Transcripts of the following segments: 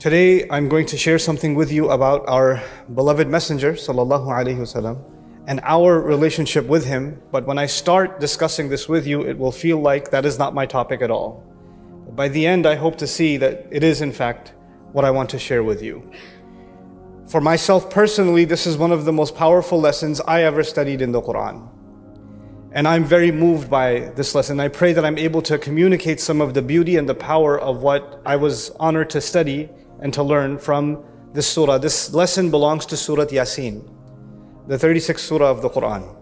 Today I'm going to share something with you about our beloved Messenger sallallahu alaihi wasallam and our relationship with him. But when I start discussing this with you, it will feel like that is not my topic at all. By the end, I hope to see that it is in fact what I want to share with you. For myself personally, this is one of the most powerful lessons I ever studied in the Qur'an. And I'm very moved by this lesson. I pray that I'm able to communicate some of the beauty and the power of what I was honored to study and to learn from this surah. This lesson belongs to Surah Yasin, the 36th surah of the Qur'an.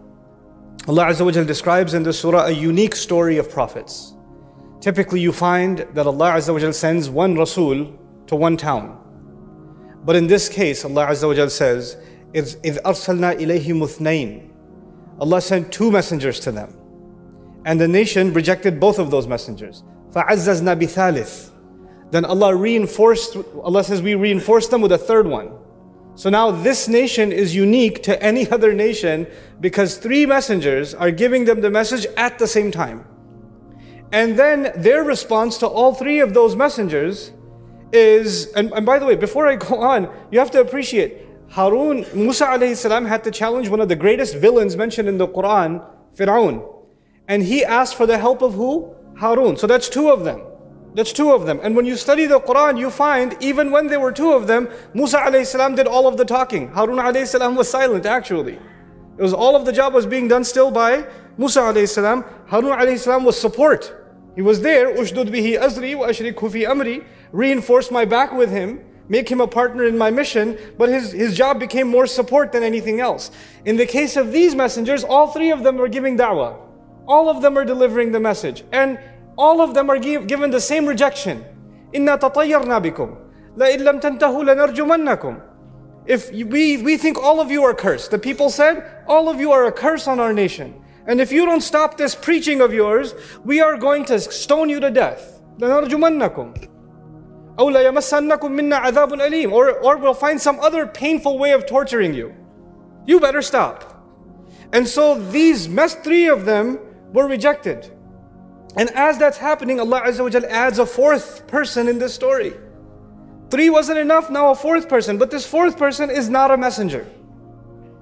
Allah Azza wa Jal describes in this surah a unique story of prophets. Typically you find that Allah Azza wa Jal sends one Rasul to one town. But in this case, Allah Azza wa Jal says, إِذْ أَرْسَلْنَا إِلَيْهِمُ اثْنَيْنِ. Allah sent two messengers to them. And the nation rejected both of those messengers. فَعَزَّزْنَا بِثَالِثٍ. Then Allah says we reinforced them with a third one. So now this nation is unique to any other nation because three messengers are giving them the message at the same time. And then their response to all three of those messengers is, and by the way, before I go on, you have to appreciate, Musa alayhi salam had to challenge one of the greatest villains mentioned in the Qur'an, Fir'aun. And he asked for the help of who? Harun. So that's two of them. That's two of them. And when you study the Qur'an, you find even when there were two of them, Musa alayhi salam did all of the talking. Harun alayhi salam was silent actually. It was all of the job was being done still by Musa alayhi salam. Harun alayhi salam was support. He was there, Ushdud bihi azri wa ashrikhu fi amri, reinforce my back with him, make him a partner in my mission, but his job became more support than anything else. In the case of these messengers, all three of them were giving da'wah. All of them are delivering the message. And all of them are given the same rejection. إِنَّا تَطَيَّرْنَا بِكُمْ لَإِن لَمْ تَنْتَهُوا لَنَرْجُمَنَّكُمْ. If we think all of you are cursed. The people said, all of you are a curse on our nation. And if you don't stop this preaching of yours, we are going to stone you to death. لَنَرْجُمَنَّكُمْ أَوْ لَيَمَسَّنَّكُمْ مِنَّا عَذَابٌ أَلِيمٌ. Or we'll find some other painful way of torturing you. You better stop. And so these three of them were rejected. And as that's happening, Allah Azza wa Jal adds a fourth person in this story. Three wasn't enough, now a fourth person. But this fourth person is not a messenger.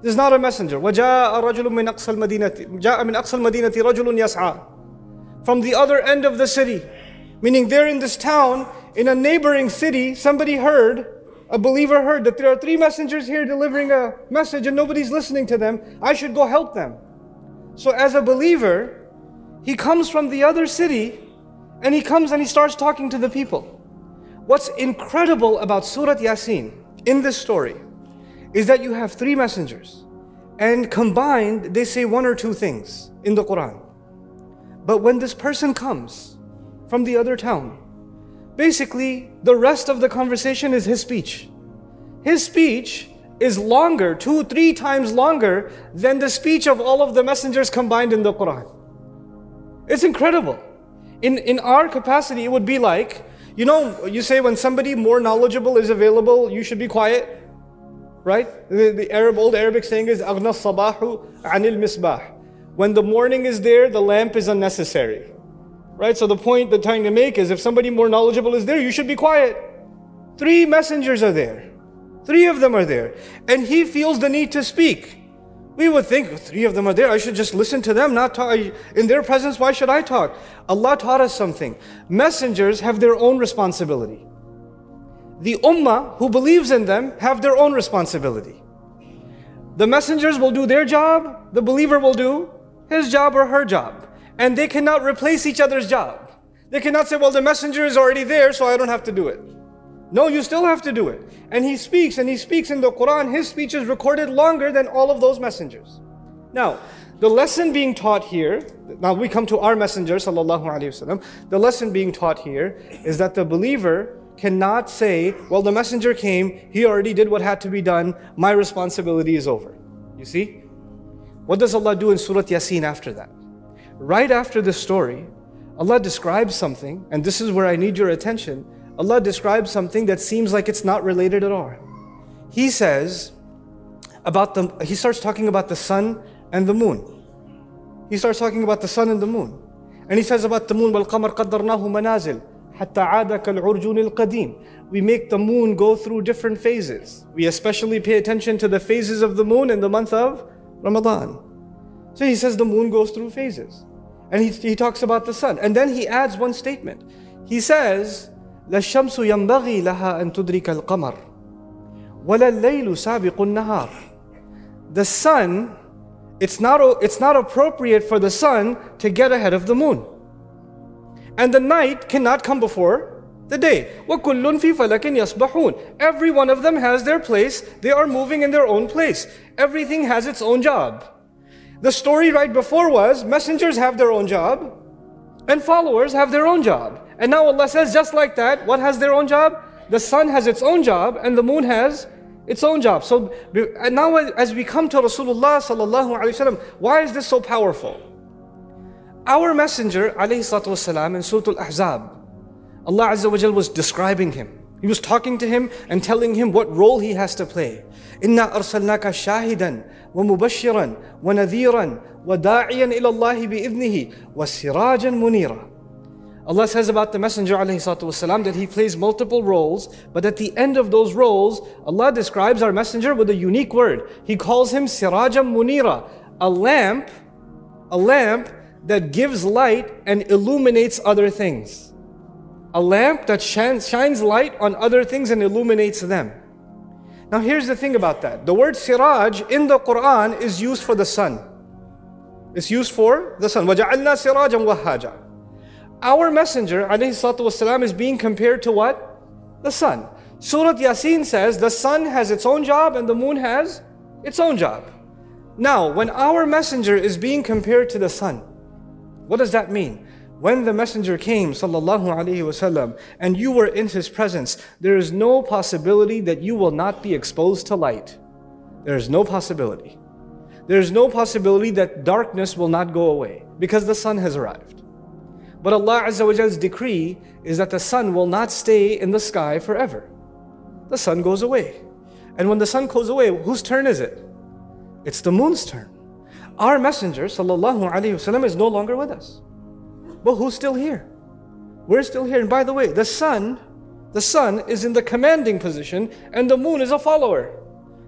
This is not a messenger. وَجَاءَ رَجُلٌ مِّنْ أَقْصَى الْمَدِينَةِ جَاءَ مِنْ أَقْصَى الْمَدِينَةِ رَجُلٌ يَسْعَى. From the other end of the city. Meaning they're in this town, in a neighboring city, a believer heard that there are three messengers here delivering a message and nobody's listening to them. I should go help them. So as a believer, he comes from the other city and he comes and he starts talking to the people. What's incredible about Surah Yasin in this story is that you have three messengers and combined they say one or two things in the Quran. But when this person comes from the other town, basically the rest of the conversation is his speech. His speech is longer, 2-3 times longer than the speech of all of the messengers combined in the Quran. It's incredible. In our capacity, it would be like, you say when somebody more knowledgeable is available, you should be quiet, right? The old Arabic saying is, أَغْنَى الصَّبَاحُ عَنِ الْمِصْبَاحِ. When the morning is there, the lamp is unnecessary, right? So the point they're trying to make is, if somebody more knowledgeable is there, you should be quiet. Three messengers are there. Three of them are there. And he feels the need to speak. We would think, three of them are there, I should just listen to them, not talk. In their presence, why should I talk? Allah taught us something. Messengers have their own responsibility. The ummah who believes in them have their own responsibility. The messengers will do their job, the believer will do his job or her job. And they cannot replace each other's job. They cannot say, well, the messenger is already there, so I don't have to do it. No, you still have to do it. And he speaks in the Quran. His speech is recorded longer than all of those messengers. Now, the lesson being taught here, now we come to our messenger, sallallahu alaihi wasallam. The lesson being taught here is that the believer cannot say, well, the messenger came, he already did what had to be done, my responsibility is over. You see? What does Allah do in Surah Yasin after that? Right after this story, Allah describes something, and this is where I need your attention. Allah describes something that seems like it's not related at all. He says he starts talking about the sun and the moon. He starts talking about the sun and the moon. And he says about the moon, وَالْقَمَرْ قَدَّرْنَاهُ مَنَازِلْ حَتَّى عَادَ كَالْعُرْجُونِ الْقَدِيمِ. We make the moon go through different phases. We especially pay attention to the phases of the moon in the month of Ramadan. So he says the moon goes through phases. And he talks about the sun. And then he adds one statement. He says, لَلشَّمْسُ يَنْبَغِي لَهَا أَن تُدْرِكَ الْقَمَرِ وَلَا اللَّيْلُ سَابِقُ النَّهَارِ. The sun, it's not appropriate for the sun to get ahead of the moon. And the night cannot come before the day. وَكُلٌّ فِي فَلَكٍ يَسْبَحُونَ. Every one of them has their place. They are moving in their own place. Everything has its own job. The story right before was, messengers have their own job and followers have their own job. And now Allah says, just like that, what has their own job? The sun has its own job and the moon has its own job. So and now as we come to Rasulullah sallallahu alaihi wasallam, why is this so powerful? Our messenger alayhi salatu wasalam in Surah Al-Ahzab, Allah Azza wa Jal was describing him. He was talking to him and telling him what role he has to play. Inna arsalnaka shahidan wa mubashiran wa nadhiran wa da'iyan ila Allah bi'idhnihi wa sirajan munira. Allah says about the Messenger ﷺ that he plays multiple roles, but at the end of those roles, Allah describes our Messenger with a unique word. He calls him Sirajam Munira, a lamp that gives light and illuminates other things. A lamp that shines light on other things and illuminates them. Now here's the thing about that. The word Siraj in the Qur'an is used for the sun. It's used for the sun. وَجَعَلْنَا سِرَاجًا وَهَّاجًا. Our Messenger ﷺ is being compared to what? The sun. Surah Yasin says the sun has its own job and the moon has its own job. Now, when our Messenger is being compared to the sun, what does that mean? When the Messenger came ﷺ and you were in his presence, there is no possibility that you will not be exposed to light. There is no possibility. There is no possibility that darkness will not go away because the sun has arrived. But Allah Azza wa Jal's decree is that the sun will not stay in the sky forever. The sun goes away. And when the sun goes away, whose turn is it? It's the moon's turn. Our Messenger sallallahu alaihi wasallam is no longer with us. But who's still here? We're still here. And by the way, the sun is in the commanding position and the moon is a follower.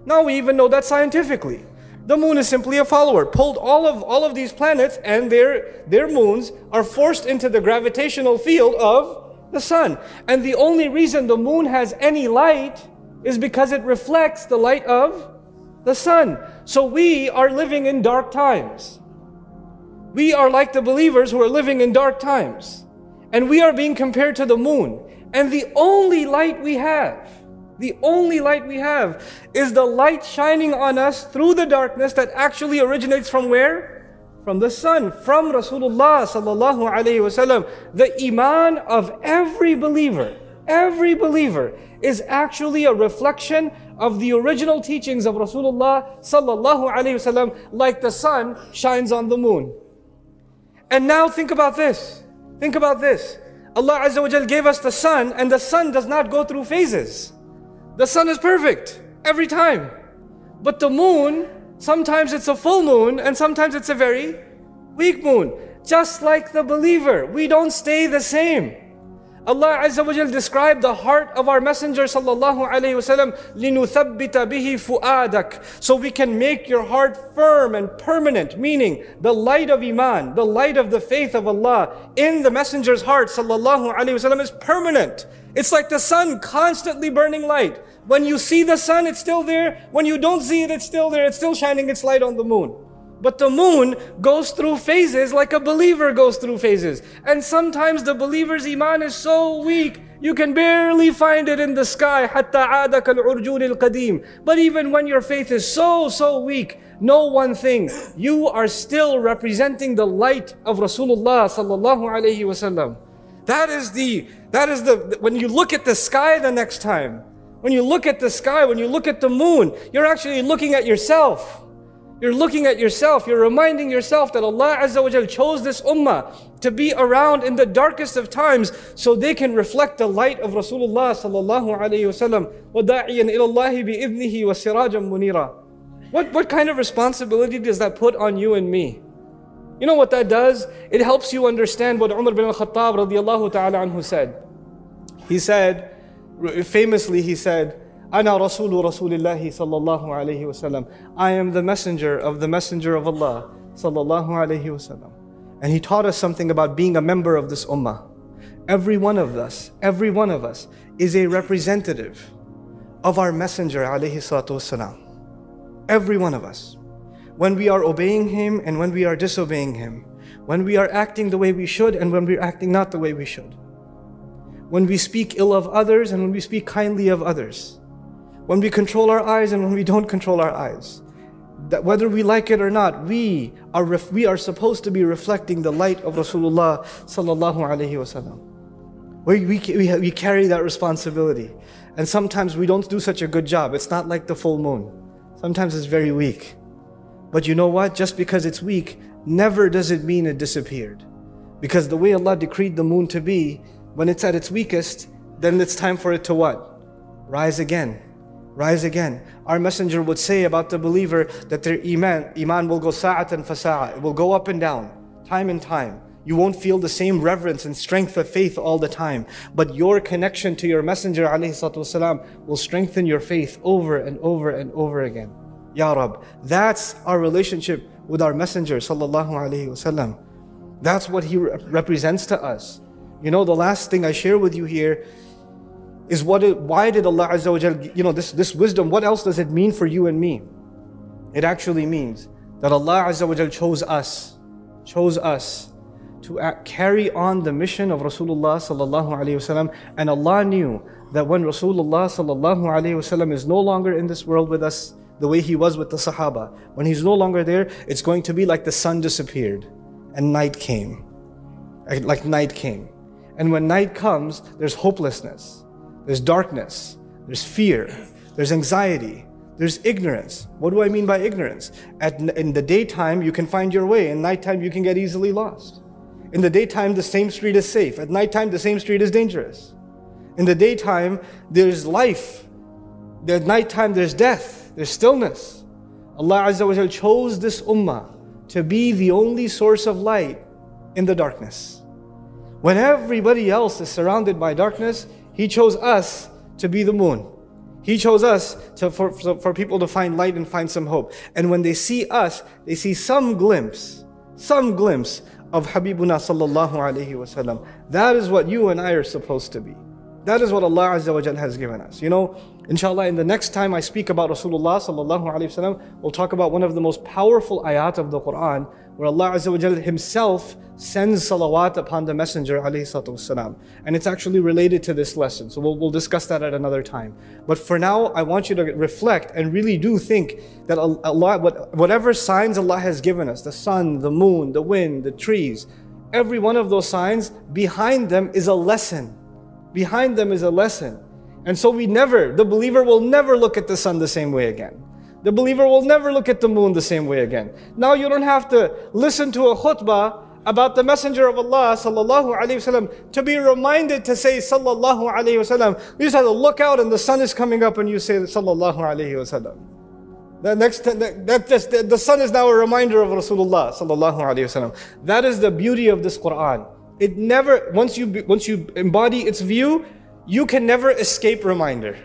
Now we even know that scientifically. The moon is simply a follower. Pulled all of these planets and their moons are forced into the gravitational field of the sun. And the only reason the moon has any light is because it reflects the light of the sun. So we are living in dark times. We are like the believers who are living in dark times. And we are being compared to the moon. And the only light we have is the light shining on us through the darkness that actually originates from where? From the sun, from Rasulullah sallallahu alaihi wasallam. The iman of every believer is actually a reflection of the original teachings of Rasulullah sallallahu alaihi wasallam, like the sun shines on the moon. And now think about this. Allah Azza wa Jal gave us the sun, and the sun does not go through phases. The sun is perfect every time. But the moon, sometimes it's a full moon and sometimes it's a very weak moon. Just like the believer, we don't stay the same. Allah Azza wa Jal described the heart of our Messenger sallallahu alaihi wasallam, لِنُثَبِّتَ بِهِ فُؤَادَكَ, so we can make your heart firm and permanent, meaning the light of Iman, the light of the faith of Allah in the Messenger's heart sallallahu alaihi wasallam is permanent. It's like the sun constantly burning light. When you see the sun, it's still there. When you don't see it, it's still there. It's still shining its light on the moon. But the moon goes through phases like a believer goes through phases. And sometimes the believer's iman is so weak, you can barely find it in the sky. حَتَّى عَادَ كَالْعُرْجُونِ الْقَدِيمِ. But even when your faith is so weak, know one thing, you are still representing the light of Rasulullah sallallahu alaihi wasallam. That is the when you look at the sky the next time, when you look at the sky, when you look at the moon, you're actually looking at yourself. You're looking at yourself. You're reminding yourself that Allah Azza wa Jal chose this ummah to be around in the darkest of times so they can reflect the light of Rasulullah sallallahu alayhi wa sallam. وَدَاعِيًا إِلَى اللَّهِ بِإِذْنِهِ وَسِرَاجًا مُنِيرًا. What kind of responsibility does that put on you and me? You know what that does? It helps you understand what Umar bin al-Khattab radiyallahu ta'ala anhu said. He said, famously he said, Ana Rasulu Rasulillahi sallallahu alayhi wasallam. I am the messenger of Allah sallallahu alayhi wasallam. And he taught us something about being a member of this ummah. Every one of us is a representative of our messenger alayhi salatu wasalam. Every one of us. When we are obeying him and when we are disobeying him. When we are acting the way we should and when we are acting not the way we should. When we speak ill of others and when we speak kindly of others. When we control our eyes and when we don't control our eyes. That whether we like it or not, we are supposed to be reflecting the light of Rasulullah sallallahu alaihi wasallam. We carry that responsibility. And sometimes we don't do such a good job. It's not like the full moon. Sometimes it's very weak. But you know what? Just because it's weak, never does it mean it disappeared. Because the way Allah decreed the moon to be, when it's at its weakest, then it's time for it to what? Rise again. Rise again. Our messenger would say about the believer that their iman will go sa'atan fa sa'a. It will go up and down, time and time. You won't feel the same reverence and strength of faith all the time. But your connection to your messenger alayhi salatu wasalam will strengthen your faith over and over and over again. Ya Rab, that's our relationship with our messenger sallallahu alayhi wasallam. That's what he represents to us. You know, the last thing I share with you here is why did Allah Azza wa Jal, this wisdom, what else does it mean for you and me? It actually means that Allah Azza wa Jal chose us to carry on the mission of Rasulullah sallallahu alaihi wasallam. And Allah knew that when Rasulullah sallallahu alaihi wasallam is no longer in this world with us, the way he was with the Sahaba, when he's no longer there, it's going to be like the sun disappeared and night came. Like night came. And when night comes, there's hopelessness. There's darkness, there's fear, there's anxiety, there's ignorance. What do I mean by ignorance? In the daytime, you can find your way. In nighttime, you can get easily lost. In the daytime, the same street is safe. At nighttime, the same street is dangerous. In the daytime, there's life. At nighttime, there's death, there's stillness. Allah Azza wa Jal chose this ummah to be the only source of light in the darkness. When everybody else is surrounded by darkness, He chose us to be the moon. He chose us for people to find light and find some hope. And when they see us, they see some glimpse of Habibuna sallallahu alaihi wasallam. That is what you and I are supposed to be. That is what Allah Azza wa Jal has given us. You know, inshallah, in the next time I speak about Rasulullah sallallahu alaihi wasallam, we'll talk about one of the most powerful ayat of the Qur'an, where Allah Azza wa Jal himself sends salawat upon the messenger alayhi salatu wasalam. And it's actually related to this lesson. So we'll discuss that at another time. But for now, I want you to reflect and really do think that Allah, whatever signs Allah has given us, the sun, the moon, the wind, the trees, every one of those signs, behind them is a lesson. Behind them is a lesson. And so the believer will never look at the sun the same way again. The believer will never look at the moon the same way again. Now you don't have to listen to a khutbah about the Messenger of Allah sallallahu alaihi wasallam to be reminded to say sallallahu alaihi wasallam. You just have to look out and the sun is coming up and you say sallallahu alaihi wasallam. The sun is now a reminder of Rasulullah sallallahu alaihi wasallam. That is the beauty of this Qur'an. It never, once you embody its view, you can never escape reminder.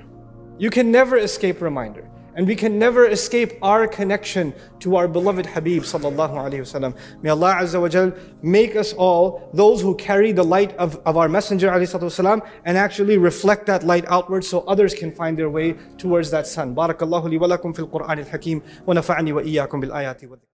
You can never escape reminder. And we can never escape our connection to our beloved Habib sallallahu alaihi wasallam. May Allah Azza wa Jal make us all those who carry the light of our Messenger alayhi salatu wasalam and actually reflect that light outwards so others can find their way towards that sun. Barakallahu li wa lakum fil Qur'anil Hakim wa nafa'ani wa iyyakum bil ayati wa